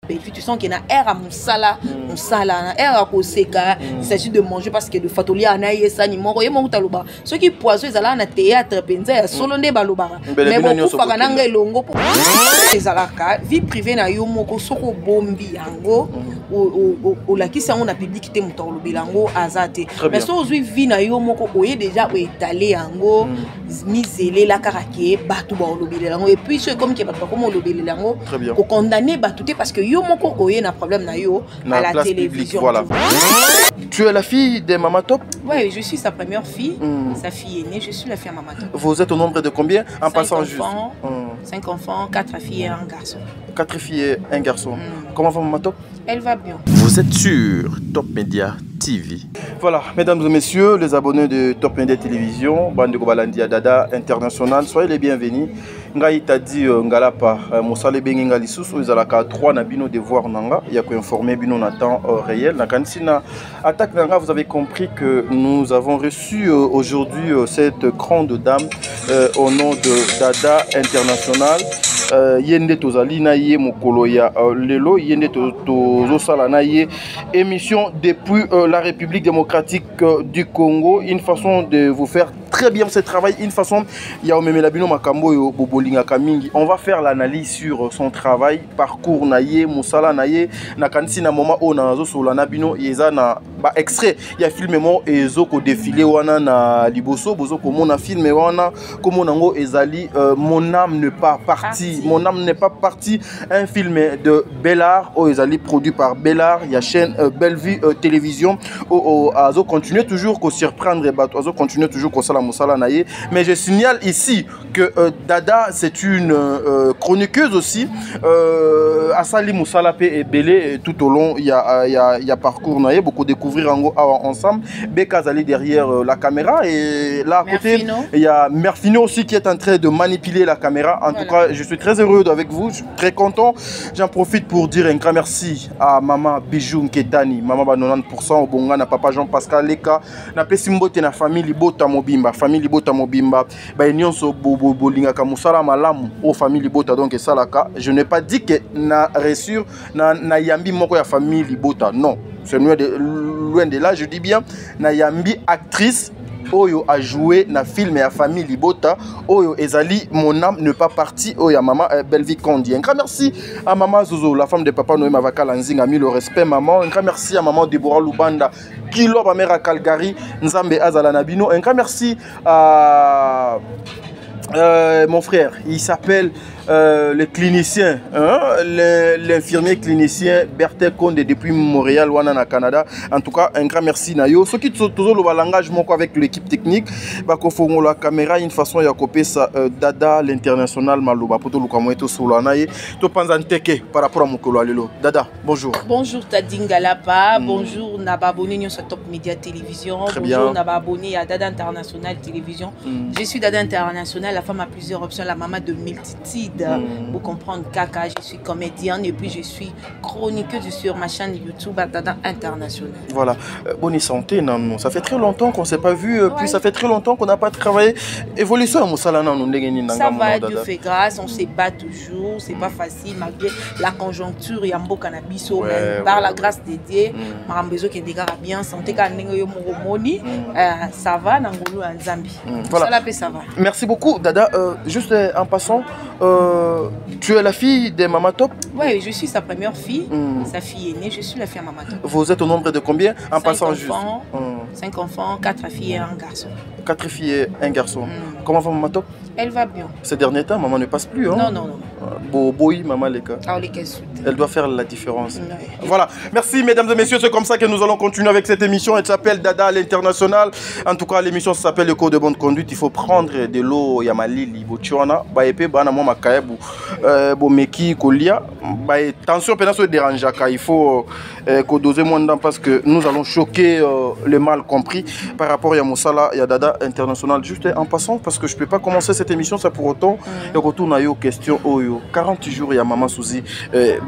Et puis tu sens qu'il y a air à moussala, air à koseka. Il s'agit de manger parce que de fatolia anaye ça ni moro ye monta loba. Ceux qui poisson ils allaient na théâtre penza ya solo nde baloba. Mais beaucoup fagananga elongo pour les alaka vie privée na yo moko soko bombi yango o la ki ça on a public te muta lobelango azate. Mais so ozui vie na yo moko oye déjà étalé yango misélé la karake batu ba lobelango et puis c'est comme qui va pas comme lobelango ko condamner batuté parce que yo moko oye na problème na yo à la télévision. Voilà. Tu es la fille de Maman Top? Oui, je suis sa première fille, sa fille aînée, je suis la fille à Maman Top. Vous êtes au nombre de combien? En passant juste 5 enfants, 4 filles et un garçon. 4 filles et un garçon. Comment va Maman Top? Elle va bien. Vous êtes sur Top Media TV. Voilà, mesdames et messieurs, les abonnés de Top Media Télévision, Bande Balandia Dada International, soyez les bienvenus. Ngai t'a dit Ngalapa, Moussale Benginga Lisusu, ils ont 3 nabino devoir nanga, il y a qu'à informer bino na temps réel. Na kansina attaque nanga, vous avez compris que nous avons reçu aujourd'hui cette grande dame au nom de Dada International. Yende tozali na ye mokolo ya lelo yende tozosala na ye émission depuis la République démocratique du Congo, une façon de vous faire très bien ce travail, une façon ya omeme labino makambo yo bobolinga kamingi. On va faire l'analyse sur son travail, parcours na ye, musala na ye, na kanisi na moment o na zo sola na bino yeza na ba extrait ya filme mo ezo ko défilé wana na liboso bozo ko mona filme wana comme nango ezali mon âme n'est pas partie. Mon âme n'est pas partie, un film de Bellard, ezali produit par Bellard, il y a chaîne Bellevue Télévision, azo continue toujours qu'on surprendre bateau, azo continue toujours qu'on sala musala naie. Mais je signale ici que Dada c'est une chroniqueuse aussi, asali musala pe et belé tout au long il y a parcours naie, beaucoup découvrir ensemble. Beka Zali derrière la caméra et là à côté il y a Merfino aussi qui est en train de manipuler la caméra. En tout cas, je suis très heureux avec vous, je suis très content. J'en profite pour dire un grand merci à Maman Bijou Nketani, Maman ba 90% au Bonga, na Papa Jean-Pascal Leka, na Pesimbote na famille Libota Mobimba, famille Libota Mobimba, ba nyonso bolinga ka musala malamu au famille Libota donc salaka. Je n'ai pas dit que na reçu na yambi moko ya famille Libota, non. C'est loin de là, je dis bien na yambi actrice Oyo a joué na film et famille Libota. Oyo ezali mon âme ne pas partie. Oyo maman Bellevue Kondi. Un grand merci à maman Zozo, la femme de papa Noé Mavaka Lanzing, a mis le respect maman. Un grand merci à maman Deborah Lubanda, Kilo Bamera Calgary, Nzambe Azala Nabino. Un grand merci à mon frère, il s'appelle le clinicien, hein, l'infirmier clinicien Berthe Konde depuis Montréal, Wanana, Canada. En tout cas, un grand merci Nayo. Ce qui est toujours le langage avec l'équipe technique, Bakofongo la caméra, une façon de copier ça, Dada l'international Malouba, Poto Lukamoeto Solanaye, to Panzanteke par rapport à Mokolo Alelo. Dada, bonjour. Bonjour Tadingalapa, bonjour Nababoni sur Top Media Télévision, bonjour Nababoni à Dada International Télévision. Je suis Dada International, la femme a plusieurs options, la maman de multitudes. Pour comprendre Kaka, je suis comédienne et puis je suis chroniqueuse sur ma chaîne YouTube Dada International. Voilà, bonne santé, non, ça fait très longtemps qu'on ne s'est pas vu, puis ça fait très longtemps qu'on n'a pas travaillé. Évolution à Moussalana, ça va, Dieu fait grâce, on se bat toujours, c'est pas facile malgré la conjoncture, il y a un beau cannabis, mais par la grâce de Dieu, ma besoin qui est bien, santé, ça va, Nangolo en Zambie. Voilà, ça va. Merci beaucoup, Dada. Juste en passant, tu es la fille de Maman Top? Oui, je suis sa première fille, sa fille aînée, je suis la fille à Maman Top. Vous êtes au nombre de combien? En passant juste 5 enfants, 4 filles et un garçon. 4 filles et un garçon. Comment va Maman Top? Elle va bien. Ces derniers temps, maman ne passe plus. Hein? Non, non, non. Boboy, maman Leka. Elle doit faire la différence. Oui. Voilà. Merci, mesdames et messieurs. C'est comme ça que nous allons continuer avec cette émission. Elle s'appelle Dada à l'international. En tout cas, l'émission s'appelle le code de bonne conduite. Il faut prendre de l'eau. Yamalili, Botiona, Baepe, Banamo, Makaebu, Bomeki, Kolia. Attention, pendant ce dérange. Il faut doser moins dedans parce que nous allons choquer le mal compris par rapport à Moussala et à Dada international. Juste en passant, parce que je ne peux pas commencer cette émission, ça pour autant. Et retourne à aux questions. lelo 40 jours ya Maman Suzy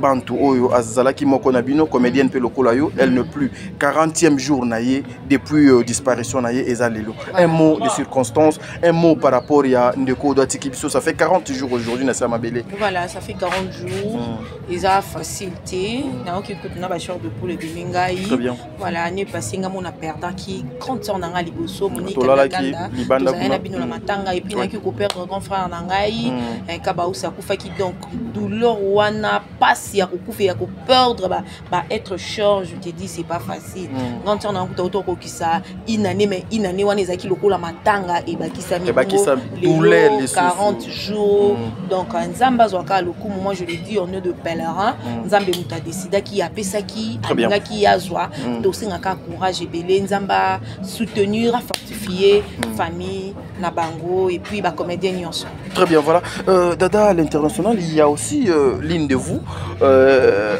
Bantu oyo azalaki moko na bino comédienne pe lokola yo elle ne plus 40e jour na ye depuis disparition na ye eza lelo. Un mot de circonstance, un mot par rapport ya ndeko do Tikibiso, ça fait 40 jours aujourd'hui na Samabele. Voilà, ça fait 40 jours. Ils ont facilité. Na qui écoute na ba short de poule de Mingai. Très bien. Voilà, année passée ngamo na perdant qui grande sœur nanga liboso moni Kanda. Libanda na bino na matanga et puis na qui ko perdre grand frère nangai un kabaousa kufa qui donc douleur wana passe ya kufa ya ko perdre ba être short, je te dis c'est pas facile. Grande sœur nanga auto ko kisa inane mais inane wana ezaki lokola matanga et bakisa mi douleur les 40 jours. Donc nzamba zwaka lokumu, moi je le dis on est de pèlerin. Nzambe muta décida qui a pesaki nga qui yazwa to singaka courage ebele nzamba soutenir fortifier famille na bango et puis ba comédien nyonso. Très bien, voilà. Dada, à l'international, il y a aussi l'une de vous,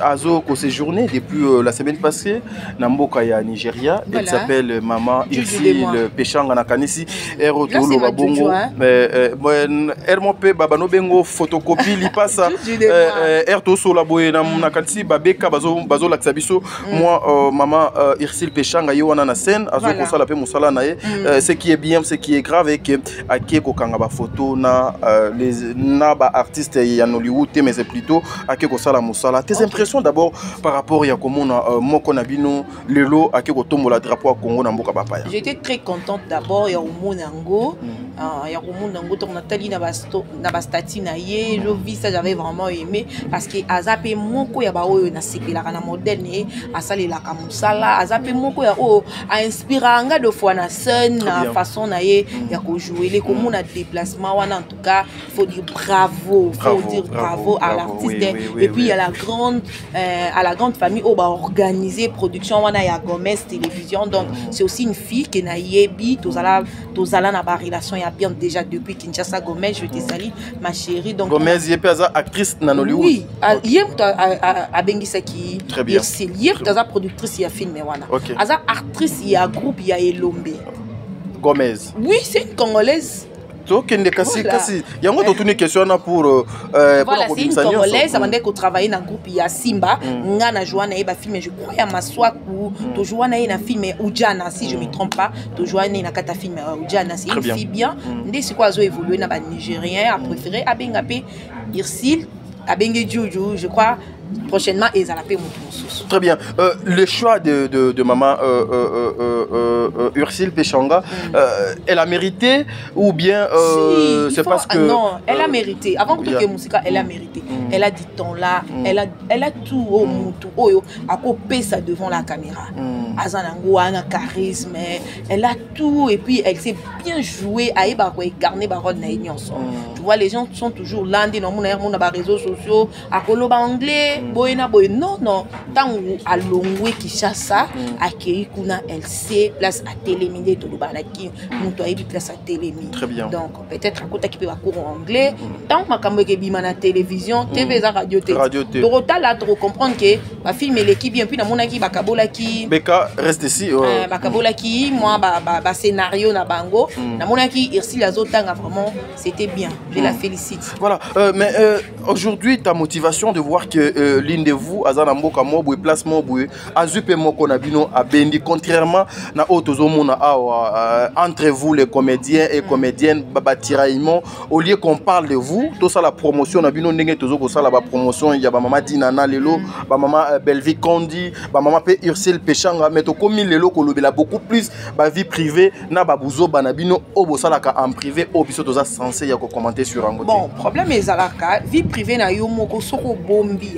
Azo, qui séjourné depuis la semaine passée, Namboka ya Nigeria. Elle s'appelle Maman Ursile Péchanga Nakanisi. Elle retourne au Babongo. Elle m'a fait Babano Bengo photocopie, li passe. Elle toso la boye Nakanisi, Babeka, Bazo Laksabiso. Moi, Maman Ursile Péchanga, Yoana na scène, Azo Kosa la paix Moussala Nae. Ce qui est bien, ce qui est grave, et que Ake Kokanga photo na les naba artistes y en Hollywood, mais c'est plutôt Ake Kosala Moussala. Tes impressions d'abord par rapport à Komona Moko Nabino, Lelo, Ake Kotombo la drapeau à Congo Namboka Bapaya. J'étais très contente d'abord, il y a Omonango, il y a Omonango, donc Nathalie Nabastati Naye, je vis ça, j'avais vraiment aimé parce que Azapé Moko Yabao na sepe la kana moderne, Asali la Kamusala, Azapé Moko ya o a inspiré anga de fois na scène, na façon naye ya ko jouer les communes à déplacement, en tout cas, il faut dire bravo, bravo à l'artiste. Et puis il y a la grande famille où va organiser production, on a ya Gomez télévision, donc c'est aussi une fille qui n'a yebi, tozala na ba relation ya bien déjà depuis Kinshasa. Gomez, je te salue ma chérie. Donc Gomez yepeza actrice na Hollywood. Oui, yem a bengisaki. Très bien. Yem taza productrice ya film wana. Aza actrice ya groupe ya Elombe. Gomez. Oui, c'est une Congolaise. Donc, il y a une question pour voilà, c'est une Congolaise. Avant de travailler dans le groupe, il y a Simba. On a joué dans un film, je crois, à Maswaku. Tu joues dans un film Oudjana, si je ne me trompe pas. Tu joues dans un film Oudjana. C'est une fille bien. C'est quoi, elle a évolué dans le Nigérien, a préféré Abengapé, Irsile, Abengé Djoudjou, je crois. Prochainement, ils allaient payer mon. Très bien. Le choix de Maman Ursile Péchanga, elle a mérité ou bien c'est parce que... Non, elle a mérité. Avant que tu musica, elle a mérité. Elle a dit ton là, elle a tout au moutou. À couper ça devant la caméra. Azanango, un charisme, elle a tout et puis elle sait bien jouer. À garder baron naïnions. Tu vois, les gens sont toujours là, dans mon réseaux sociaux, à coloba anglais. Non, tant à Longwe qui chasse à Kerikuna, elle sait place à Télémine, tout le banaki, Moutouaï, place à Télémine. Très bien. Donc, peut-être à côté qui peut cours en anglais, tant que ma caméra est à télévision, TV, radio, télé. Dorota là, trop comprendre que ma film est l'équipe, bien puis dans mon aki, Bakabolaki. Beka, reste ici. Bakabolaki, moi, scénario na bango. Dans mon aki, Irsi Lazotanga, vraiment, c'était bien. Je la félicite. Voilà, mais aujourd'hui, ta motivation de voir que l'une de vous, Azana Mboka Moboué, place Moboué, Azupe Moko Nabino, Abendi, contrairement à entre vous, les comédiens et comédiennes, Babatiraïmon, au lieu qu'on parle de vous, tout ça la promotion, Nabino Nenge, tout ça la promotion, il y a Maman Dinana Lelo, Maman Belvi Kondi, Maman Pe Ursile Péchanga, mais tout comme Lelo, Kolobela beaucoup plus, ma vie privée, Nababouzo, Banabino, Obosalaka en privé, Obiso, tout ça censé, il y a commenter sur un bon, problème est Zalaka, vie privée, na Yomoko, Soko Bombi,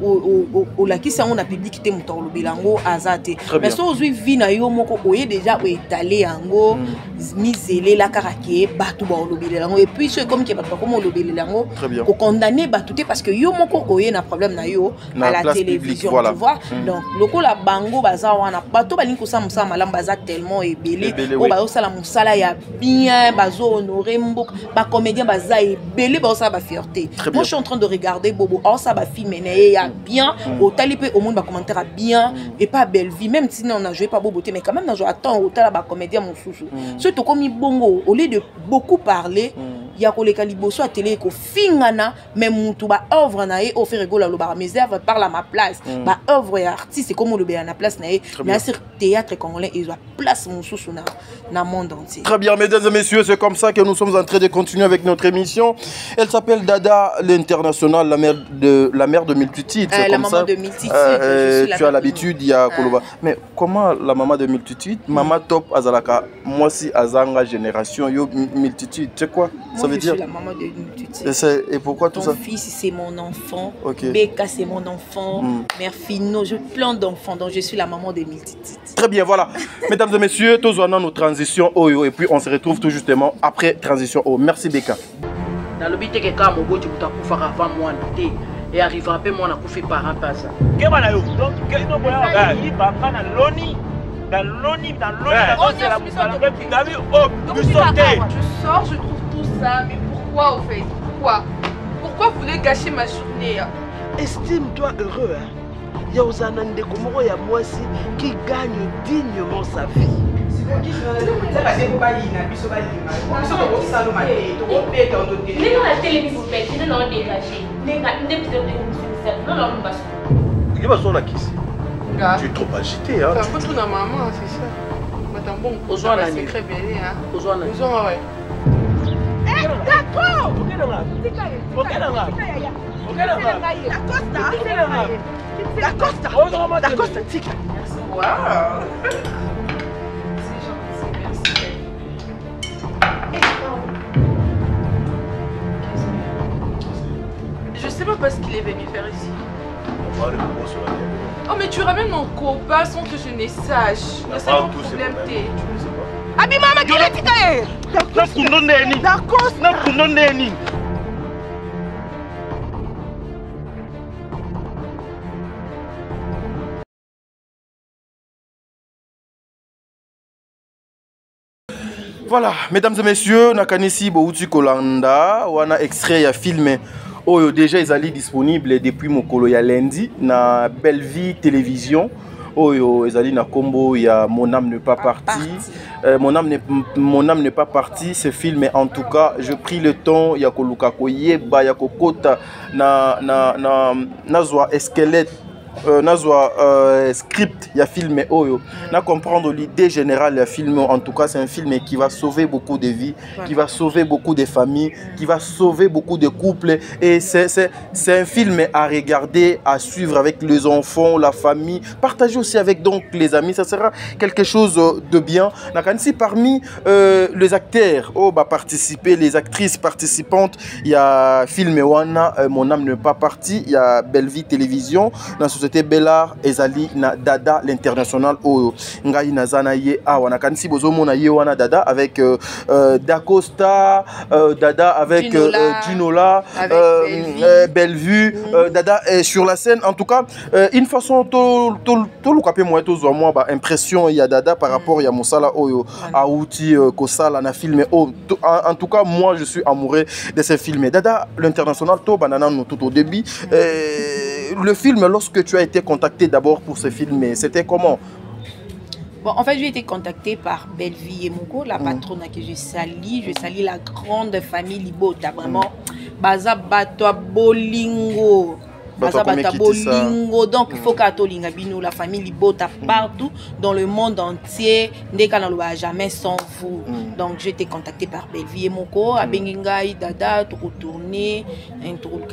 au la qui on a public qui était mon bilango azate mais so aujourd'hui vie na yo moko oye déjà étalé ango misélé la karaké batu ba lobilango et puis c'est comme qui va pas comme lobilango ko condamner batuté parce que yo moko oye na problème na yo à la télévision tu vois donc loko la bango baza wana bato balinko sa musa malam baza tellement ebélé o ba osala musala ya bien bazo honorer mbok ba comédien baza ebélé ba osala ba fierté moi je suis en train de regarder Bobo ça va filmer bien au talipé au monde va commenter bien et pas belle vie même si on a joué pas beau beauté mais quand même dans attends au talaba comédien mon chouchou surtout comme bongo au lieu de beaucoup parler ya koleka liboso a télé ko fingana mais mutu ba œuvre na ye offert rigola lo ba mes œuvres parle à ma place ba œuvre ya artiste comme le be na place na ye mais sur théâtre congolais ils ont place mon sous na monde entier. Très bien, mesdames et messieurs, c'est comme ça que nous sommes en train de continuer avec notre émission. Elle s'appelle Dada l'international, la mère de multitudes. La comme maman ça. de multitudes. Tu as l'habitude, il y a Koloba. Mais comment la maman de multitudes, maman top azalaka, moi si azanga génération yo multitude, tu sais quoi? Moi, ça veut dire. Je suis la maman de multitudes. Et pourquoi tout ça? Ton fils c'est mon enfant. Okay. Beka c'est mon enfant. Mère Fino, je plein d'enfants, donc je suis la maman de multitudes. Très bien, voilà. Mesdames et messieurs, tous on a nos transitions Oyo et puis on se retrouve tout justement après transition O. Merci Beka. Dans le but que quand mon beau tu peux faire avant moi et arrivera pas moi na kufi par un pas ça. Qu'est-ce que yo? Donc qu'est-ce que voilà, il va prendre l'oni c'est la musala qui gagne oh, je sors, je trouve tout ça, mais pourquoi au fait? Pourquoi vous voulez gâcher ma journée? Estime-toi heureux hein. Il y a aux anandés comme il y a moi aussi qui gagne dignement sa vie. Tu es trop agité, hein? C'est un peu tout dans maman, c'est ça. Attends, bon, c'est très belle, hein? D'accord! Je sais pas ce qu'il est venu faire ici. Oh mais tu ramènes mon copain sans que je ne sache. C'est ça mon problème. Abi mama qui est tika d'accord. Voilà, mesdames et messieurs, nakanisi Bouti Kolanda, on a extrait ya film Oyo déjà ils allaient disponible depuis mokolo ya lundi na Belle Vie télévision. Oyo ils allaient na combo ya Mon âme n'est pas partie. Mon âme n'est pas partie. Ce film en tout cas, je pris le temps ya koluka koyeba ya kokota na zwa esquelette. Nazwa script ya film Oyo na comprendre l'idée générale du film. En tout cas c'est un film qui va sauver beaucoup de vies, qui va sauver beaucoup de familles, qui va sauver beaucoup de couples et c'est un film à regarder, à suivre avec les enfants, la famille, partager aussi avec donc les amis, ça sera quelque chose de bien. Si parmi les acteurs participer, les actrices participantes, il y a film Wana Mon âme n'est pas partie, il y a Belle Vie télévision, dans société Bellard ezali na Dada l'international Oyo ngai nazana ye awa na kanisi bozomo na ye wana Dada avec Dacosta, Dada avec Dinola, Bellevue, Dada est sur la scène. En tout cas une façon tout le capé moi tout moi ba impression il y a Dada par rapport il y a Mosala Oyo Aouti Kosala na film. En tout cas moi je suis amoureux de ce film. Dada l'international to banana tout au début. Le film, lorsque tu as été contacté d'abord pour ce film, c'était comment? Bon, en fait, j'ai été contactée par Bellevie et Moko, la patronne que je salis. Je salis la grande famille Libota, vraiment. Baza Batwa Bolingo. Bolingo, donc il faut qu'Atolinga Bino, la famille Libota partout dans le monde entier, dès qu'on n'a jamais sans vous. Donc j'ai été contactée par Bellevie et Moko, à Bengengaï, Dada, tout retourner,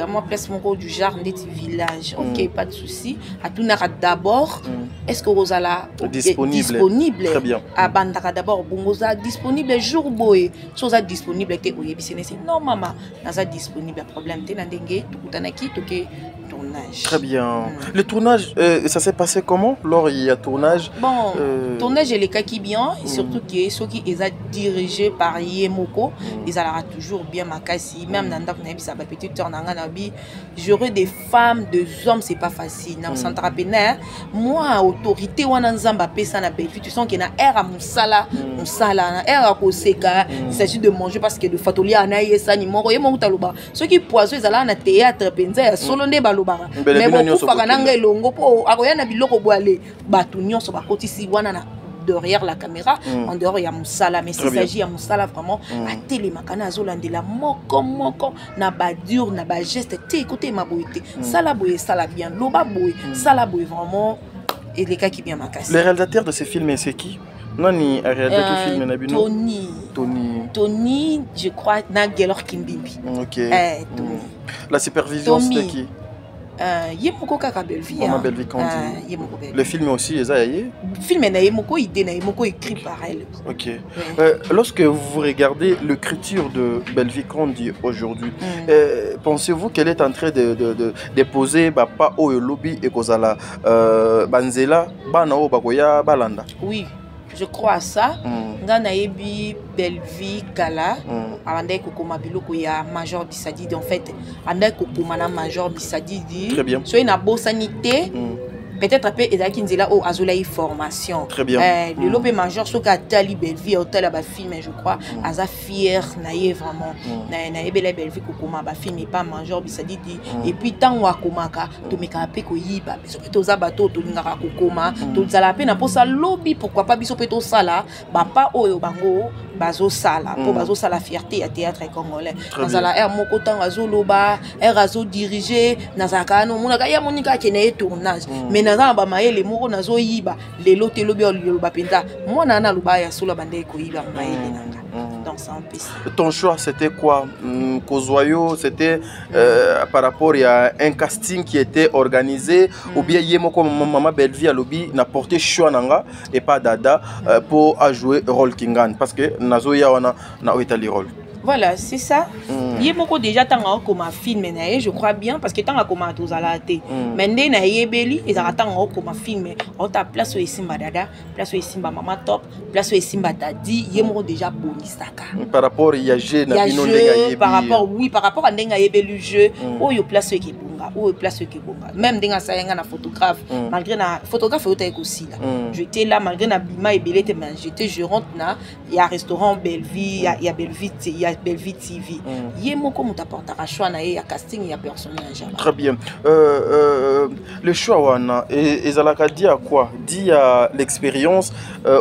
moi place Moko du jardin des village. Ok, pas de souci. À tout d'abord, est-ce que Rosala disponible? Très bien. À Bandaka d'abord, Bongoza disponible jour boy, chose disponible était au Yébissene. Non, maman, n'a disponible, problème, t'es n'endengue, tout tanaki, tout tournage. Très bien. Le tournage, ça s'est passé comment lors il y a tournage? Bon, tournage et les cas qui bien, et surtout que ceux qui sont dirigés par Yemoko, ils allaient toujours bien makasi. Même dans la sa petite tour Nanganabi, j'aurais des femmes, des hommes, c'est pas facile. Dans le moi, autorité, on a un zamba pesa na Bellevue, tu sens qu'il y a un air à Moussala, un air à Koseka. Il s'agit de manger parce que le fatolier a naïe ça ni moro. Ceux qui poissent, ils allaient à théâtre, penza, solo ne balo. Mais beaucoup fagananga elongo po akoya na biloko boale batu nyonso bakoti si wana na derrière la caméra, en dehors il y a Moussala, mais s'il s'agit de Moussala vraiment à télémakana azolandela moko na badur na ba geste te écoutez ma beauté sala boye sala bien loba boye sala boye vraiment et les cas qui bien ma casse. Le réalisateur de ce film c'est qui? Nani a réalisé tout film Nabino? Tony, je crois na Gelor Kimbimbi. OK. Tony. La supervision c'était qui? Yemoko kaka Belvi. Belvi Kandi. Le film aussi Le film na Yemoko idée na Yemoko écrit par elle. OK. Lorsque vous regardez l'écriture de Belvi Kandi aujourd'hui, pensez-vous qu'elle est en train de déposer pas au lobby et kozala banzela bana o bakoya balanda? Oui. Je crois à ça. Nga ebi Belvi Kala, andai kokoma biloko ya Major Bissadidi en fait, andai kokoma na Major Bissadidi. Très bien. Soy na bo sanité. Peut-être après ezaki nzela o azola formation. Très bien. Le lobé Major soka tali Belvi hôtel ba film je crois aza fier na ye vraiment. Na ebela Belvi kokoma ba film et pas Major Bissadidi et puis tant wa komaka to meka pe ko yiba biso pe to za bato to ngaka kokoma to zala pe na posa lobby pourquoi pas biso pe to sala ba pa oyo bango bazo sala po bazo sala fierté ya théâtre congolais. Nazala moko tant azo loba azo diriger nazaka no munaka ya monika kene tournage mais naza ba mayele moko nazo yiba lelo te lobi loba penta mona na loba ya solo bande ko yiba mayele nanga. Donc ça empêche. Ton choix c'était quoi? Kozoyo c'était par rapport à un casting qui était organisé ou bien yemoko maman Belvi à lobby n'a porté choix nanga et pas dada pour jouer rôle kingan parce que nazo ya wana na oitali rôle. Voilà, c'est ça. Il y a beaucoup déjà tant comme un film, je crois bien, parce que tant comme un tous à la télé. Maintenant, na yebeli, ils attendent comme un film. On t'a place où est Simba Dada, place où est Simba Mama Top, place où est Simba Tadi. Il y a déjà bonistaka. Par rapport à jeu, par rapport oui, par rapport à Nenga yebeli jeu, où il place où est Bunga, où il place où est Bunga. Même Nenga Sayenga na photographe, malgré na photographe aussi là. J'étais là malgré na bima et belete, mais j'étais gérante na. Il y a restaurant Belvi, il y a Belvi, il y a Belvi TV. Yemoko mutaportera choix na ya casting ya personnage. Très bien. Le choix wana ezalaka dit à quoi? Dit à l'expérience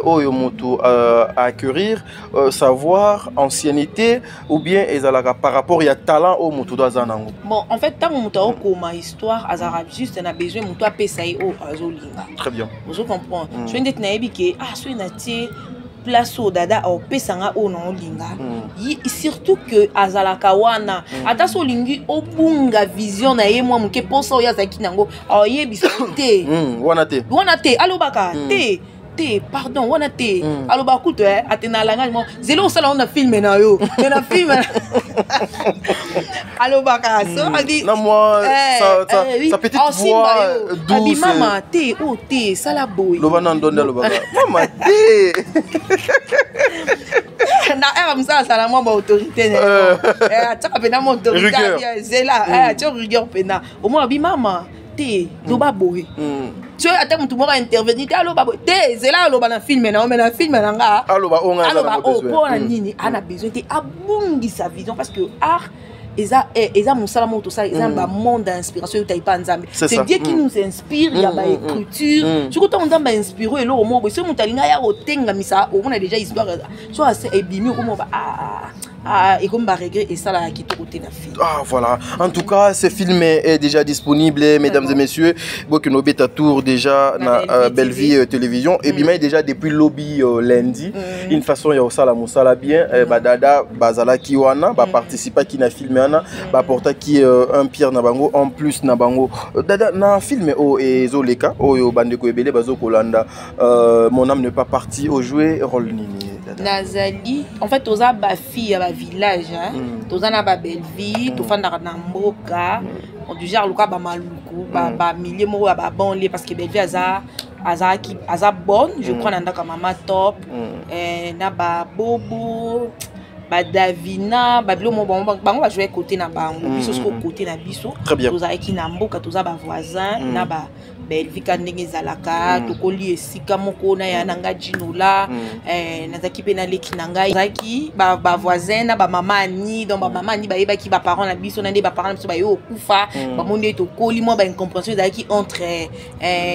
oyo moto à acquérir, savoir, ancienneté ou bien ezalaka par rapport ya talent au moto dazanango. Bon, en fait tant moto okoma histoire azara juste na besoin moto apesai o azolinga. Très bien. Vous comprenez? Je ndete na yebike so na tie place au dada au pesanga o non linga surtout que azalaka wana ata so lingi obunga vision na ye mwa muke poso ya zaki nango ayebisa te wana te alobaka te pardon wana te aloba kuto atena langa mo zelo sala on a filmé na yo na film alobaka so adi na moi sa petite voix douce mama te sala boy loba ndonda lobaka mama te na era msa sala mo ba autorité ataka pena mo autorité zela tu rigueur pena au moins bi mama te loba boy tu as attaqué tout le monde à intervenir allo babo te zela allo bana film na film nanga allo ba onga allo o pour nini ana besoin te abungi sa vision parce que art eza musala moto ça eza ba monde d'inspiration yo taipa nzambe c'est Dieu qui nous inspire il y a ba écriture surtout on nzambe inspiré et lo mo bo ce mutalinga ya otenga misa on a déjà histoire so assez ebimi ko mo ba et comme bah regret et ça là qui te côté na film. Voilà. En tout cas, ce film est déjà disponible, mesdames et messieurs. Beaucoup nous bêta tour déjà na Belvi télévision et bien déjà depuis lobby lundi. Une façon il y a ça la musala bien badada bazala kiwana ba participer qui na filmé ana ba porta qui un pierre na bango en plus na bango dada na film o ezoleka oyo bande ko ebele bazo kolanda mon âme n'est pas partie au jouer rôle nini. Nazali en fait oza ba fille à village toza na ba Belvi to fanda na mboka du genre luka ba maluku ba milieu mo ba banlieue parce que Belvi aza bonne je crois nanda ka mama top na ba bobo Davina babilo mo bango va jouer côté na bango biso ko côté na biso toza ki na mboka toza ba voisin na ba Belvika ndenge zalaka tokoli esika moko na ya nanga jinola nazaki pe na leki nanga zaki ba voisin na ba mama ni donc ba mama ni ba yeba ki ba parents na biso na ndé ba parents biso ba yo kufa ba monde tokoli mo ba incompréhension zaki entre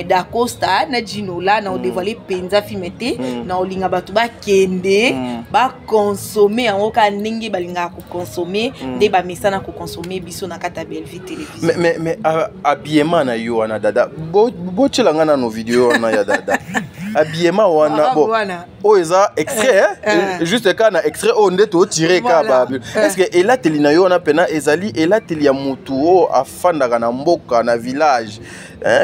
d'Acosta na jinola na dévoiler penza filmete na olinga batu ba kende ba consommer en oka ndenge balinga ko consommer ndé ba mesana ko consommer biso na kata Belvika télévision mais habillement na yo na dada bochela ngana no vidéo na ya dada habillement wana bon o eza extrait juste quand na extrait on ndeto tirer ka ba est-ce que ela telina yo na pena ezali ela telia mutu o afanda kana mboka na village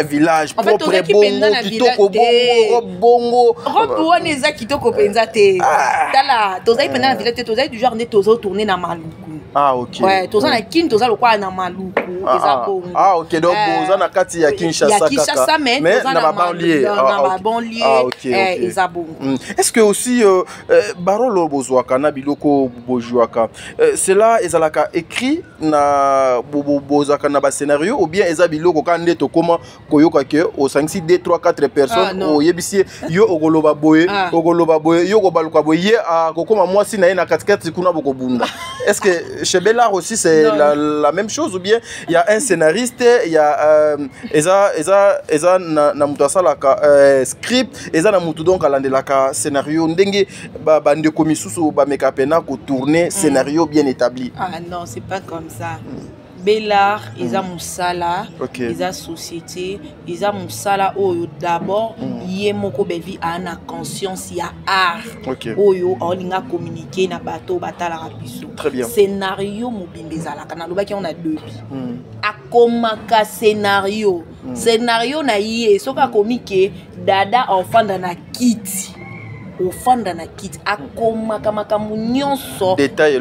village propre bongo kitoko bongo robe wana eza kitoko penza te tala tozai pena na village te tozai du genre ndeto tourner na maluku ok. Ouais, toza na kin toza lokwa na maluku eza bongo. Ok, donc boza na kati ya Kinshasa kaka. Ya Kinshasa mais na ba banlieue. Na ba banlieue eza bongo. Est-ce que aussi barolo bozwaka na biloko bojuaka cela ezalaka écrit na bozaka na ba scénario ou bien eza biloko kande to koma koyoka ke au 5 6 2 3 4 personnes o yebisi yo ogoloba boye yo ko baluka boye kokoma mwasi na ye na 4 kuna bokobunda. Est-ce que chez Bellard aussi c'est la même chose ou bien il y a un scénariste, il y a eza na mutu asalaka script, eza na mutu donc alandelaka scénario ndenge ba ndeko misusu ba meka pena ko tourner scénario bien établi. Ah non, c'est pas comme ça. Bellard, ils ont musala, ils ont société, ils ont musala oyo d'abord yé moko belvi a na conscience ya art. Oyo olinga communiquer na bateau batala rapiso. Très bien. Scénario mobimbezala kana loba ki on a deux bi. Akomaka scénario. Scénario na yé soka komike dada enfant na kiti. Ofanda na kit akoma makambo nyonso détail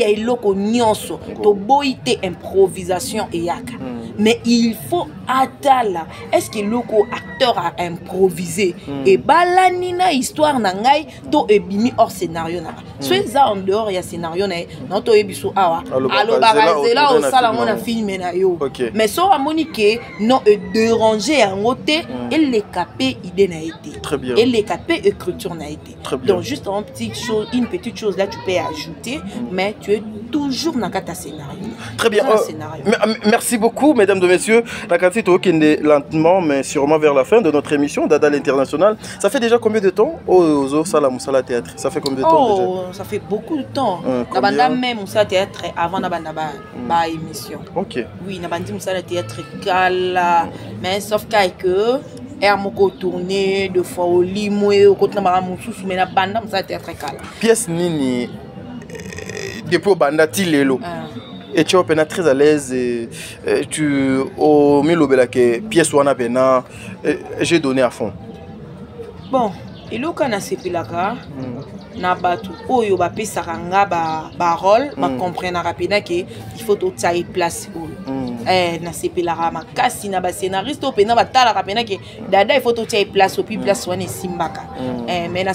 eloko nyonso to boite improvisation eyaka mais il faut atala est-ce que loko acteur a improvisé et balani na histoire na ngai to ebimi hors scénario na so eza en dehors ya scénario na to ebiso awa alobakazela o sala mona film na yo mais so amoni ke non déranger yango te et les capé idée na été et les capé écriture na été. Donc juste une petite chose là tu peux ajouter mais tu es toujours dans ta scénario. Très bien. Merci beaucoup mesdames et messieurs. La quantité est lentement mais sûrement vers la fin de notre émission Dada l'International. Ça fait déjà combien de temps au Salamoussala Théâtre? Ça fait combien de temps déjà? Ça fait beaucoup de temps. Nabanda même Moussala Théâtre avant nabanda ba émission. OK. Oui, nabandi Moussala Théâtre kala mais sauf que air moko tourner de fois au limoué au côté na maramususu mais na banda Moussala Théâtre kala. Pièce nini depuis banda tilelo. Et tu es très à l'aise et tu au milobela que pièce wana pena j'ai donné à fond. Bon, et le kana sepilaka na batu oyo ba pesaka nga ba rôle ba comprendre rapidement que il faut tout ça place na sepilaka makasi na ba scénariste opena ba tala rapidement que dada il faut tout ça place puis place wana simbaka mais na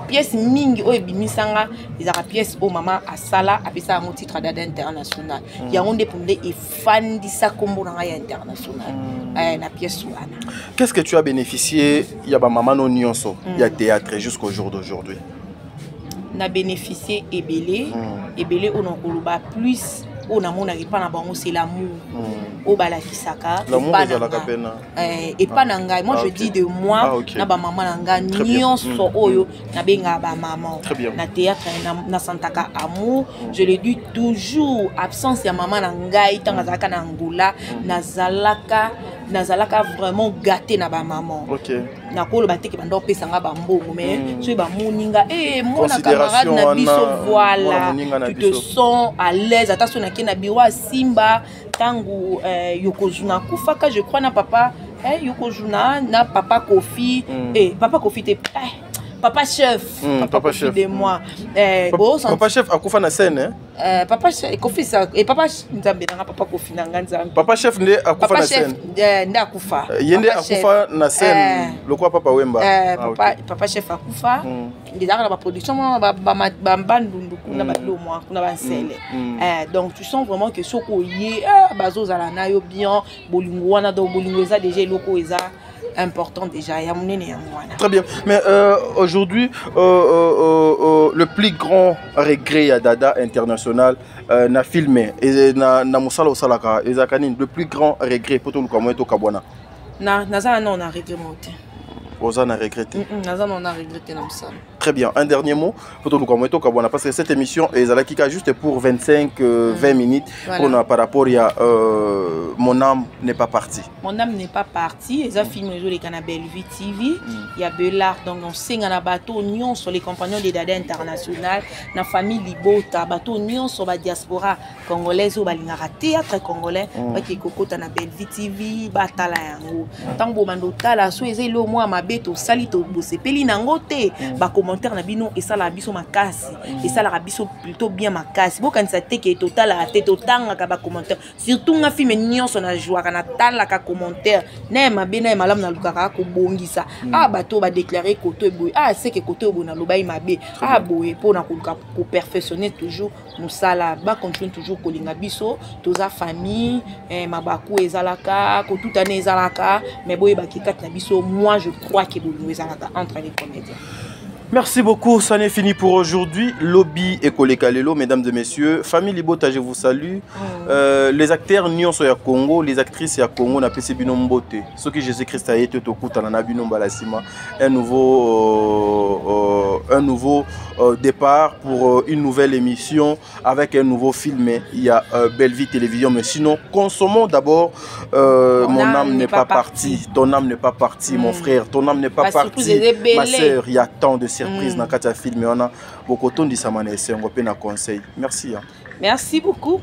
pièce mingi oyo bimisanga ezaka pièce o mama asala apesa un titre dada international yango nde pour e fandisa kombo na ya international na pièce wana. Qu'est-ce que tu as bénéficié ya ba mama no nyonso ya théâtre jusqu'au jour d'aujourd'hui? Na bénéficié ebélé on a plus on a mon pas na bango c'est l'amour au balakisaka et pas nanga moi je dis de moi na ba maman nanga nyonso oyo na benga ba maman na théâtre na santaka amour je le dis toujours absence ya maman nanga itanga zaka na Angola nazalaka vraiment gâté na ba maman na kolo bateke bando pesa nga ba mbongo mais so ba moninga mon camarade na biso voilà tu te sens à l'aise attention na na biro Simba tangu Yokozuna kufaka je crois na papa Yokozuna na papa Kofi papa Kofi te papa chef papa chef de moi papa chef akufa na scène papa chef Kofi ça et papa nzambe na papa Kofi na nzambe papa chef nde akufa na scène nde akufa yende akufa na scène lokwa papa Wemba papa chef akufa ndizaka na ba production ba mbandundu kuna batlo moi kuna bansele donc tu sens vraiment que soko yé bazo zala na yo bien bolingo wana do bolingo eza déjà loko eza important déjà ya munene ya mwana. Très bien, mais aujourd'hui le plus grand regret à Dada International na filmé et na musala osalaka ezakani le plus grand regret pour tout le Kamoeto Kabwana. Naza non na regret monté. Ozana regretté. Naza non na regretté na musala. Très bien, un dernier mot pour tout le Kamoeto Kabwana parce que cette émission est Zalakika juste pour 25-20 minutes voilà. Par rapport à Mon âme n'est pas partie. Mon âme n'est pas partie. Ils ont filmé les Canabelle Vie TV. Il y a Belard, donc on sait qu'on a bateau Nyon sur les compagnons de Dada International. La famille Libota, bateau Nyon sur la diaspora congolaise ou balingara théâtre congolais. Qui Coco Tanabelle Vie TV, Batala Yango. Tant que Bando Tala, souhaitez le moi ma bête au salito, bosse peli nangote. Ba commentaire na bino et ça la biso ma casse. Et ça la biso plutôt bien ma casse. Bon quand ça te qui est total à tête autant à commentaire. Surtout un film Nyon sur la joie quand on la commentaire. Ne ma bena malam na lukaka ko bongisa. Ah bateau va déclarer côté boy. Ah c'est que côté boy na lobai ma be. Ah boy pour na ko perfectionner toujours nous ça là ba continue toujours ko linga biso toza famille mabaku ezalaka ko toute année ezalaka mais boy ba ki kat na biso moi je crois que boy ezalaka entre les comédiens. Merci beaucoup, ça n'est fini pour aujourd'hui. Lobby et Kolekalelo, mesdames et messieurs. Famille Libota, je vous salue. Les acteurs Nyon so ya Congo, les actrices ya Congo na pesi bino mbote. Ce que Jésus-Christ a été tokuta na bino balasima. Un nouveau départ pour une nouvelle émission avec un nouveau film. Il y a Belle Vie Télévision. Mais sinon, consommons d'abord Mon âme n'est pas partie. Ton âme n'est pas partie, mon frère. Ton âme n'est pas partie, ma soeur. Il y a tant de surprises dans le film. On a beaucoup de conseils. Merci. Merci beaucoup.